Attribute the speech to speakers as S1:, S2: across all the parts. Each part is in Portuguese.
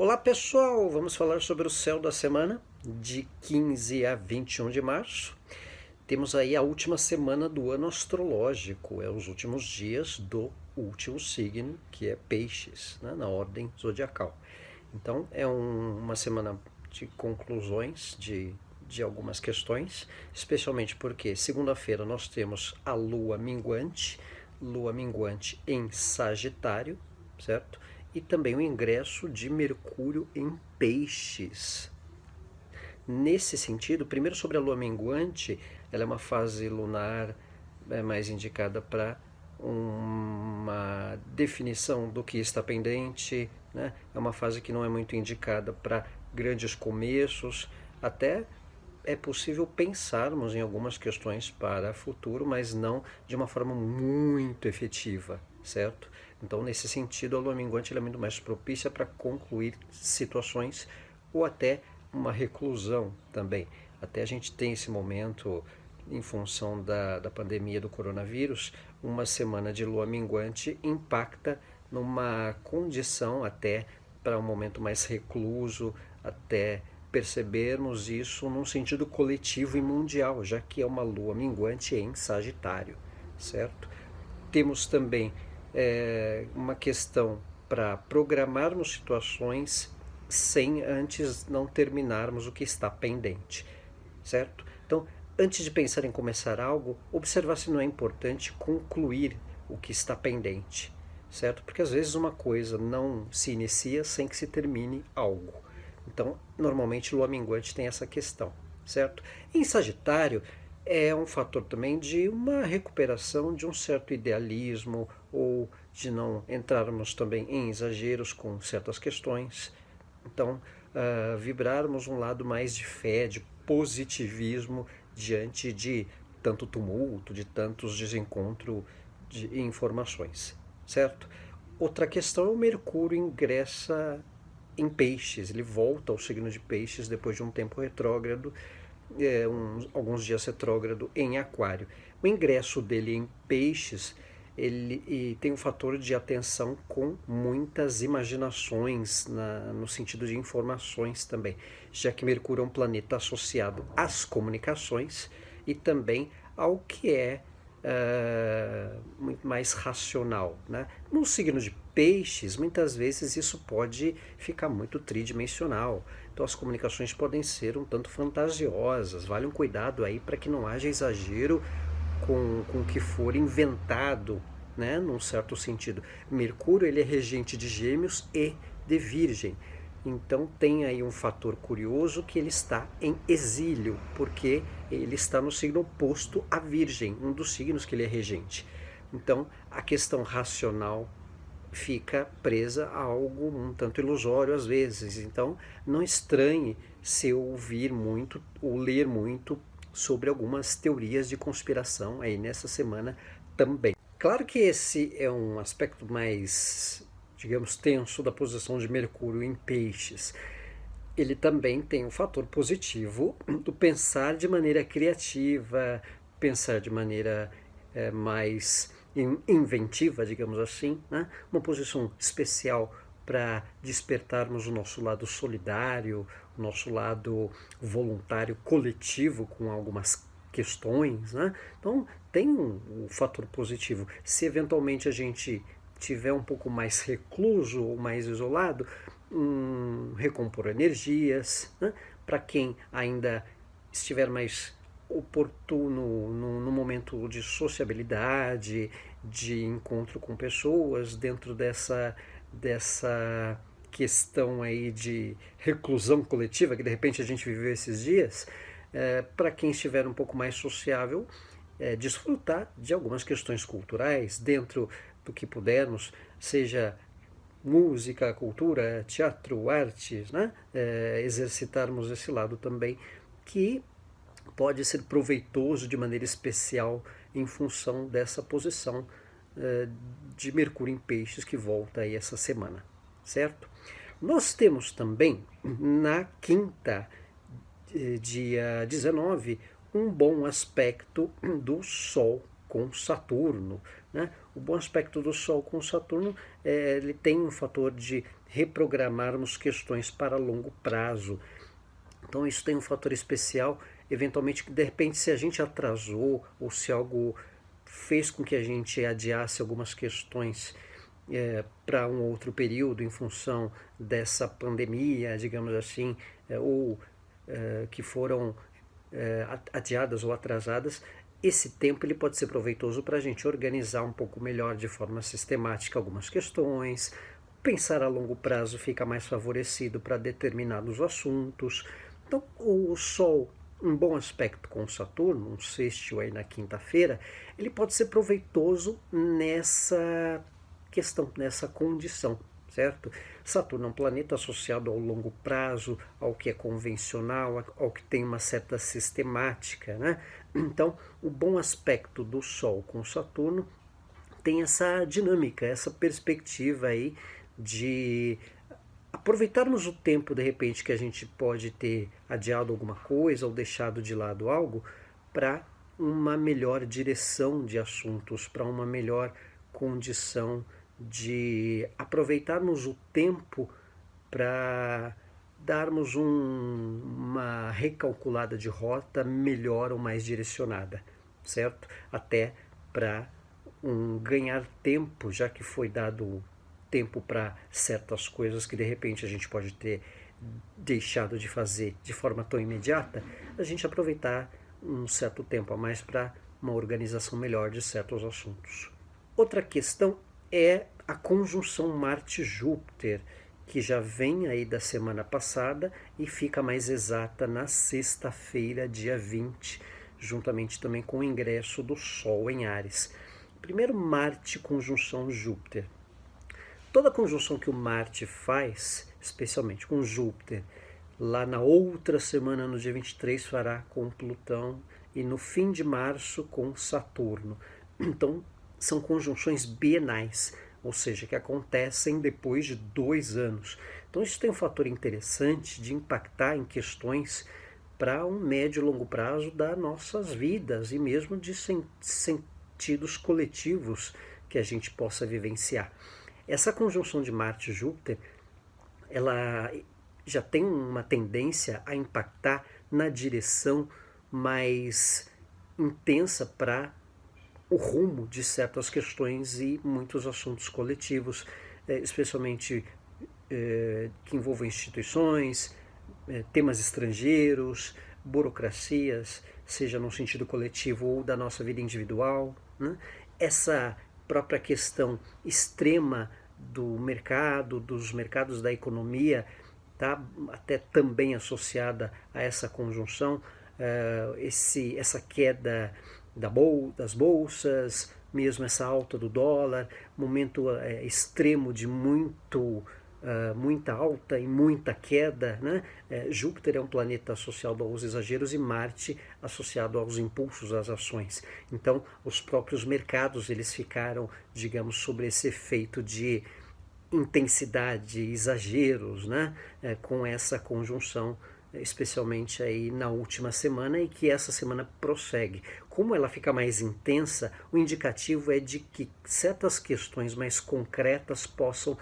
S1: Olá pessoal, vamos falar sobre o céu da semana de 15 a 21 de março. Temos aí a última semana do ano astrológico, os últimos dias do último signo, que é Peixes, né, na ordem zodiacal. Então é uma semana de conclusões de algumas questões, especialmente porque segunda-feira nós temos a lua minguante em Sagitário, certo? E também o ingresso de Mercúrio em Peixes. Nesse sentido, primeiro sobre a lua minguante, ela é uma fase lunar mais indicada para uma definição do que está pendente, né? É uma fase que não é muito indicada para grandes começos, até é possível pensarmos em algumas questões para o futuro, mas não de uma forma muito efetiva, certo? Então, nesse sentido, a lua minguante é muito mais propícia para concluir situações ou até uma reclusão também. Até a gente tem esse momento, em função da pandemia do coronavírus, uma semana de lua minguante impacta numa condição até para um momento mais recluso, até percebermos isso num sentido coletivo e mundial, já que é uma lua minguante em Sagitário, certo? Temos também uma questão para programarmos situações sem antes não terminarmos o que está pendente, certo? Então, antes de pensar em começar algo, observar se não é importante concluir o que está pendente, certo? Porque às vezes uma coisa não se inicia sem que se termine algo. Então, normalmente, lua minguante tem essa questão, certo? Em Sagitário, é um fator também de uma recuperação de um certo idealismo ou de não entrarmos também em exageros com certas questões. Então, vibrarmos um lado mais de fé, de positivismo diante de tanto tumulto, de tantos desencontros de informações, certo? Outra questão é o Mercúrio ingressa em Peixes, ele volta ao signo de Peixes depois de um tempo retrógrado, alguns dias retrógrado em Aquário. O ingresso dele em Peixes, ele tem um fator de atenção com muitas imaginações, no sentido de informações também, já que Mercúrio é um planeta associado às comunicações e também ao que é muito mais racional, né? No signo de Peixes, muitas vezes isso pode ficar muito tridimensional. Então as comunicações podem ser um tanto fantasiosas. Vale um cuidado aí para que não haja exagero com o que for inventado, né? Num certo sentido. Mercúrio ele é regente de Gêmeos e de Virgem. Então tem aí um fator curioso que ele está em exílio, porque ele está no signo oposto à Virgem, um dos signos que ele é regente. Então a questão racional fica presa a algo um tanto ilusório às vezes. Então não estranhe se ouvir muito ou ler muito sobre algumas teorias de conspiração aí nessa semana também. Claro que esse é um aspecto mais, digamos, tenso da posição de Mercúrio em Peixes. Ele também tem um fator positivo do pensar de maneira criativa, pensar de maneira mais inventiva, digamos assim, né? Uma posição especial para despertarmos o nosso lado solidário, o nosso lado voluntário coletivo com algumas questões, né? Então tem um fator positivo. Se eventualmente a gente tiver um pouco mais recluso ou mais isolado, recompor energias, né? Para quem ainda estiver mais oportuno no momento de sociabilidade, de encontro com pessoas, dentro dessa questão aí de reclusão coletiva que de repente a gente viveu esses dias, para quem estiver um pouco mais sociável, desfrutar de algumas questões culturais dentro do que pudermos, seja música, cultura, teatro, artes, né? Exercitarmos esse lado também, que pode ser proveitoso de maneira especial em função dessa posição de Mercúrio em Peixes que volta aí essa semana, certo? Nós temos também na quinta, dia 19, um bom aspecto do Sol com Saturno, né? O bom aspecto do Sol com Saturno ele tem um fator de reprogramarmos questões para longo prazo. Então isso tem um fator especial, eventualmente, que de repente se a gente atrasou ou se algo fez com que a gente adiasse algumas questões para um outro período em função dessa pandemia, digamos assim, ou que foram adiadas ou atrasadas, esse tempo ele pode ser proveitoso para a gente organizar um pouco melhor, de forma sistemática, algumas questões. Pensar a longo prazo fica mais favorecido para determinados assuntos. Então, o Sol, um bom aspecto com Saturno, um sextil aí na quinta-feira, ele pode ser proveitoso nessa questão, nessa condição, certo? Saturno é um planeta associado ao longo prazo, ao que é convencional, ao que tem uma certa sistemática, né? Então, o bom aspecto do Sol com Saturno tem essa dinâmica, essa perspectiva aí de aproveitarmos o tempo, de repente, que a gente pode ter adiado alguma coisa ou deixado de lado algo para uma melhor direção de assuntos, para uma melhor condição de aproveitarmos o tempo para darmos uma recalculada de rota melhor ou mais direcionada, certo? Até para ganhar tempo, já que foi dado tempo para certas coisas que de repente a gente pode ter deixado de fazer de forma tão imediata, a gente aproveitar um certo tempo a mais para uma organização melhor de certos assuntos. Outra questão é a conjunção Marte-Júpiter, que já vem aí da semana passada e fica mais exata na sexta-feira, dia 20, juntamente também com o ingresso do Sol em Áries. Primeiro, Marte conjunção Júpiter. Toda conjunção que o Marte faz, especialmente com Júpiter, lá na outra semana, no dia 23, fará com Plutão e no fim de março com Saturno. Então, são conjunções bienais, ou seja, que acontecem depois de 2 anos. Então isso tem um fator interessante de impactar em questões para um médio e longo prazo das nossas vidas e mesmo de sentidos coletivos que a gente possa vivenciar. Essa conjunção de Marte e Júpiter, ela já tem uma tendência a impactar na direção mais intensa para o rumo de certas questões e muitos assuntos coletivos, especialmente que envolvem instituições, temas estrangeiros, burocracias, seja no sentido coletivo ou da nossa vida individual, né? Essa própria questão extrema do mercado, dos mercados da economia, está até também associada a essa conjunção, essa queda das bolsas, mesmo essa alta do dólar, momento extremo de muita alta e muita queda, né? Júpiter é um planeta associado aos exageros e Marte associado aos impulsos, às ações. Então, os próprios mercados eles ficaram, digamos, sobre esse efeito de intensidade, exageros, né? Com essa conjunção, especialmente aí na última semana, e que essa semana prossegue. Como ela fica mais intensa, o indicativo é de que certas questões mais concretas possam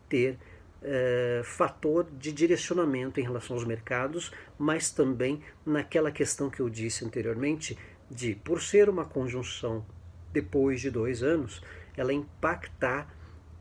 S1: ter fator de direcionamento em relação aos mercados, mas também naquela questão que eu disse anteriormente, de por ser uma conjunção depois de 2 anos, ela impactar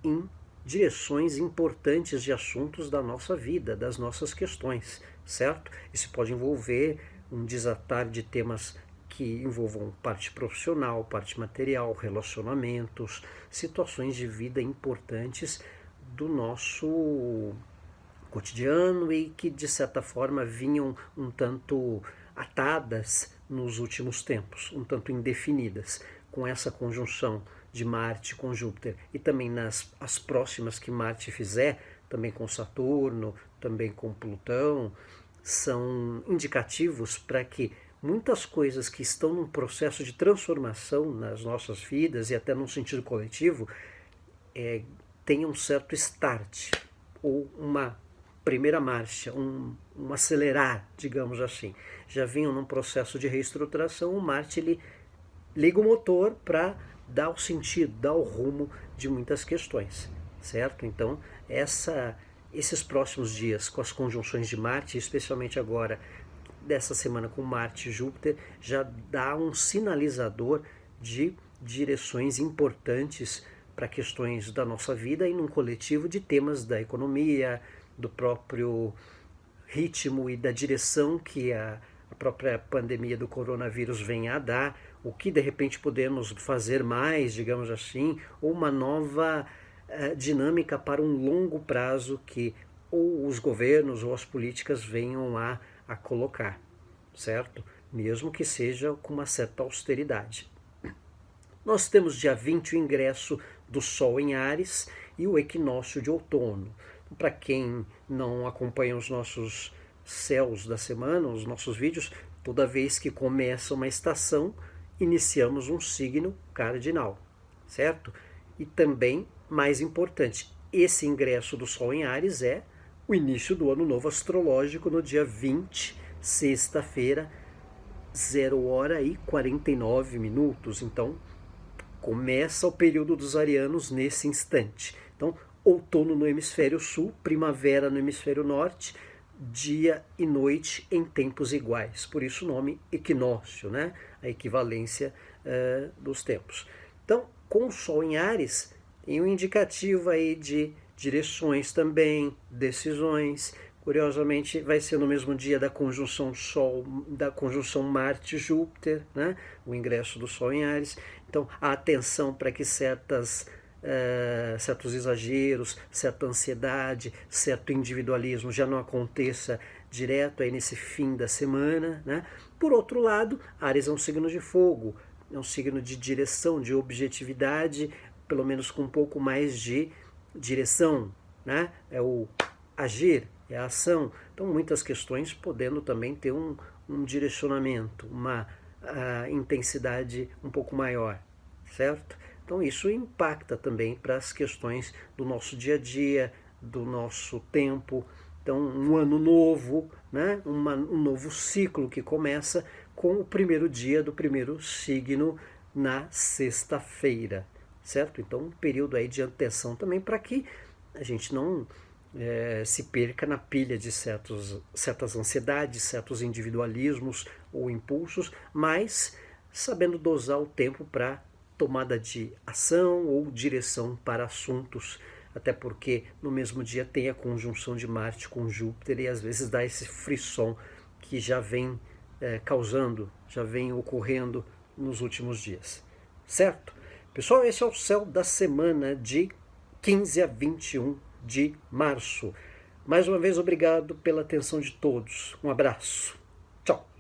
S1: em direções importantes de assuntos da nossa vida, das nossas questões, certo? Isso pode envolver um desatar de temas que envolvam parte profissional, parte material, relacionamentos, situações de vida importantes do nosso cotidiano e que de certa forma vinham um tanto atadas nos últimos tempos, um tanto indefinidas. Com essa conjunção de Marte com Júpiter e também as próximas que Marte fizer, também com Saturno, também com Plutão, são indicativos para que muitas coisas que estão num processo de transformação nas nossas vidas e até num sentido coletivo tenham um certo start ou uma primeira marcha, um acelerar, digamos assim. Já vinham num processo de reestruturação, o Marte ele liga o motor para dá o sentido, dá o rumo de muitas questões, certo? Então, esses próximos dias, com as conjunções de Marte, especialmente agora, dessa semana com Marte e Júpiter, já dá um sinalizador de direções importantes para questões da nossa vida e num coletivo de temas da economia, do próprio ritmo e da direção que a própria pandemia do coronavírus vem a dar, o que de repente podemos fazer mais, digamos assim, ou uma nova dinâmica para um longo prazo que ou os governos ou as políticas venham a colocar, certo? Mesmo que seja com uma certa austeridade. Nós temos dia 20 o ingresso do Sol em Áries e o equinócio de outono. Para quem não acompanha os nossos céus da semana, os nossos vídeos, toda vez que começa uma estação, iniciamos um signo cardinal, certo? E também, mais importante, esse ingresso do Sol em Áries é o início do ano novo astrológico no dia 20, sexta-feira, 0h49. Então, começa o período dos arianos nesse instante. Então, outono no hemisfério sul, primavera no hemisfério norte, dia e noite em tempos iguais. Por isso o nome equinócio, né? A equivalência dos tempos. Então, com o Sol em Áries, tem um indicativo aí de direções também, decisões. Curiosamente, vai ser no mesmo dia da conjunção Sol, da conjunção Marte-Júpiter, né? O ingresso do Sol em Áries. Então, a atenção para que certos exageros, certa ansiedade, certo individualismo já não aconteça direto aí nesse fim da semana, né? Por outro lado, Áries é um signo de fogo, é um signo de direção, de objetividade, pelo menos com um pouco mais de direção, né? É o agir, é a ação. Então, muitas questões podendo também ter um direcionamento, uma intensidade um pouco maior, certo? Então isso impacta também para as questões do nosso dia a dia, do nosso tempo. Então um ano novo, né? Um novo ciclo que começa com o primeiro dia do primeiro signo na sexta-feira, certo? Então um período aí de atenção também para que a gente não se perca na pilha de certas ansiedades, certos individualismos ou impulsos, mas sabendo dosar o tempo para tomada de ação ou direção para assuntos, até porque no mesmo dia tem a conjunção de Marte com Júpiter e às vezes dá esse frisson que já vem causando, já vem ocorrendo nos últimos dias, certo? Pessoal, esse é o céu da semana de 15 a 21 de março. Mais uma vez, obrigado pela atenção de todos. Um abraço. Tchau.